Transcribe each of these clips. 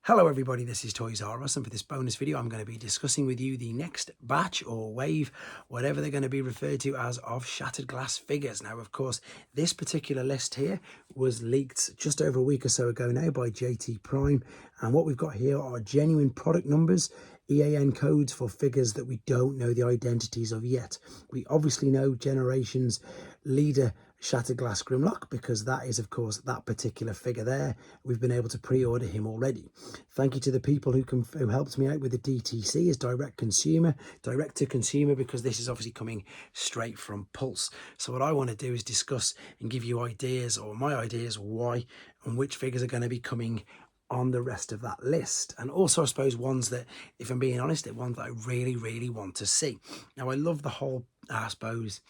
Hello everybody, this is Toys R Us, and for this bonus video I'm going to be discussing with you the next batch or wave, whatever they're going to be referred to as, of shattered glass figures. Now of course this particular list here was leaked just over a week or so ago now by JT Prime, and what we've got here are genuine product numbers, EAN codes for figures that we don't know the identities of yet. We obviously know Generations leader Shattered Glass Grimlock, because that is of course that particular figure there. We've been able to pre-order him already. Thank you to the people who helped me out with the DTC as direct to consumer, because this is obviously coming straight from Pulse. So what I want to do is discuss and give you ideas, or my ideas, why and which figures are going to be coming on the rest of that list, and also I suppose ones that, if I'm being honest, ones that I really want to see. Now I love the whole, I suppose,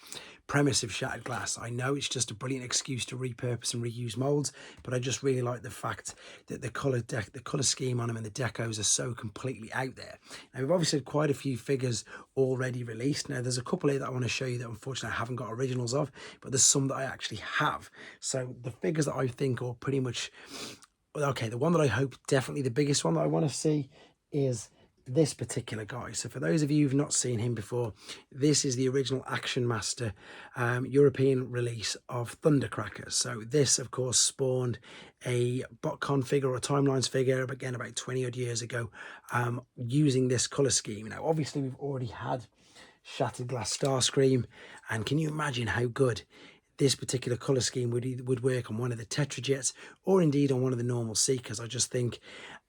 premise of Shattered Glass. I know it's just a brilliant excuse to repurpose and reuse molds, but I just really like the fact that the color scheme on them and the decos are so completely out there. Now we've obviously had quite a few figures already released. Now there's a couple here that I want to show you that unfortunately I haven't got originals of, but there's some that I actually have. So the figures that I think are pretty much okay, the one that I hope, definitely the biggest one that I want to see, is this particular guy. So for those of you who've not seen him before, this is the original Action Master European release of Thundercracker. So this of course spawned a BotCon figure or a Timelines figure, again about 20 odd years ago, using this color scheme. Now obviously we've already had Shattered Glass Starscream, and can you imagine how good this particular colour scheme would work on one of the Tetrajets, or indeed on one of the normal Seekers? I just think,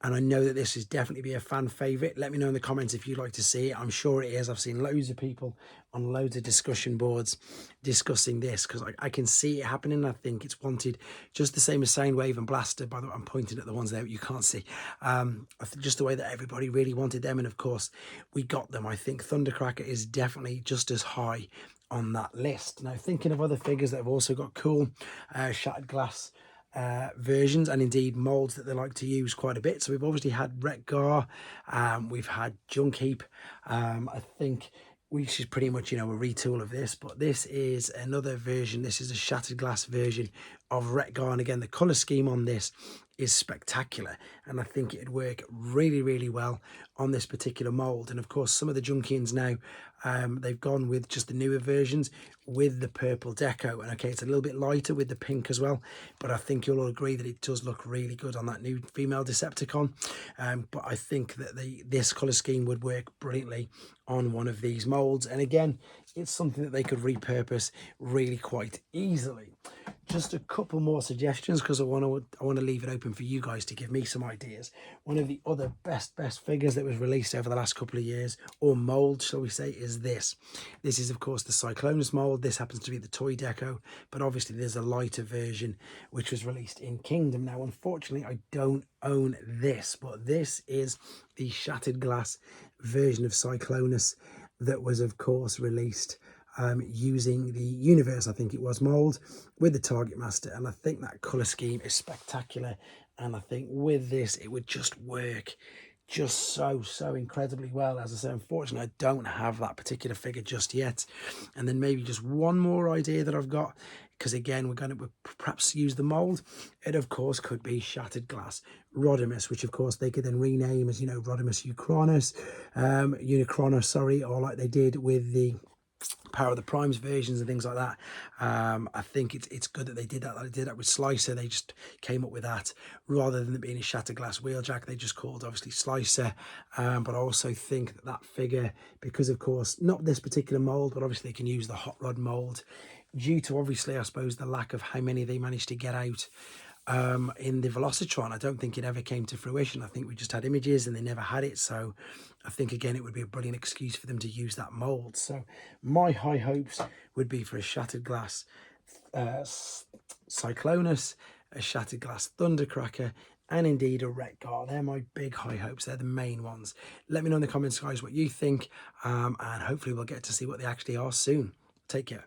and I know that this is definitely be a fan favourite. Let me know in the comments if you'd like to see it. I'm sure it is. I've seen loads of people on loads of discussion boards discussing this, because I can see it happening. I think it's wanted just the same as Soundwave and Blaster. By the way, I'm pointing at the ones there you can't see. Just the way that everybody really wanted them, and of course we got them. I think Thundercracker is definitely just as high on that list. Now thinking of other figures that have also got cool shattered glass versions, and indeed molds that they like to use quite a bit. So we've obviously had Retgar, we've had Junk Heap, I think, which is pretty much, you know, a retool of this, but this is another version. This is a shattered glass version of Retgar, and again the color scheme on this is spectacular, and I think it'd work really well on this particular mold. And of course some of the Junkians now, they've gone with just the newer versions with the purple deco, and okay, it's a little bit lighter with the pink as well, but I think you'll all agree that it does look really good on that new female Decepticon. But I think that this color scheme would work brilliantly on one of these molds, and again it's something that they could repurpose really quite easily. Just a couple more suggestions, because I want to leave it open for you guys to give me some ideas. One of the other best figures that was released over the last couple of years, or mold shall we say, is this. This is of course the Cyclonus mold. This happens to be the toy deco, but obviously there's a lighter version which was released in Kingdom. Now unfortunately I don't own this, but this is the shattered glass version of Cyclonus that was of course released using the Universe, I think it was, mold with the Target Master, and I think that color scheme is spectacular, and I think with this it would just work just so incredibly well. As I say, unfortunately I don't have that particular figure just yet. And then maybe just one more idea that I've got, because again we're going to perhaps use the mold. It of course could be Shattered Glass Rodimus, which of course they could then rename as, you know, Rodimus Unicronus, sorry, or like they did with the Power of the Primes versions and things like that. I think it's good that they did that. They did that with Slicer. They just came up with that rather than it being a Shattered Glass Wheeljack. They just called obviously Slicer. But I also think that figure, because of course not this particular mold, but obviously they can use the Hot Rod mold due to obviously I suppose the lack of how many they managed to get out in the Velocitron. I don't think it ever came to fruition. I think we just had images and they never had it. So I think again it would be a brilliant excuse for them to use that mold. So my high hopes would be for a Shattered Glass Cyclonus, a Shattered Glass Thundercracker, and indeed a Retgar. They're my big high hopes. They're the main ones. Let me know in the comments, guys, what you think, and hopefully we'll get to see what they actually are soon. Take care.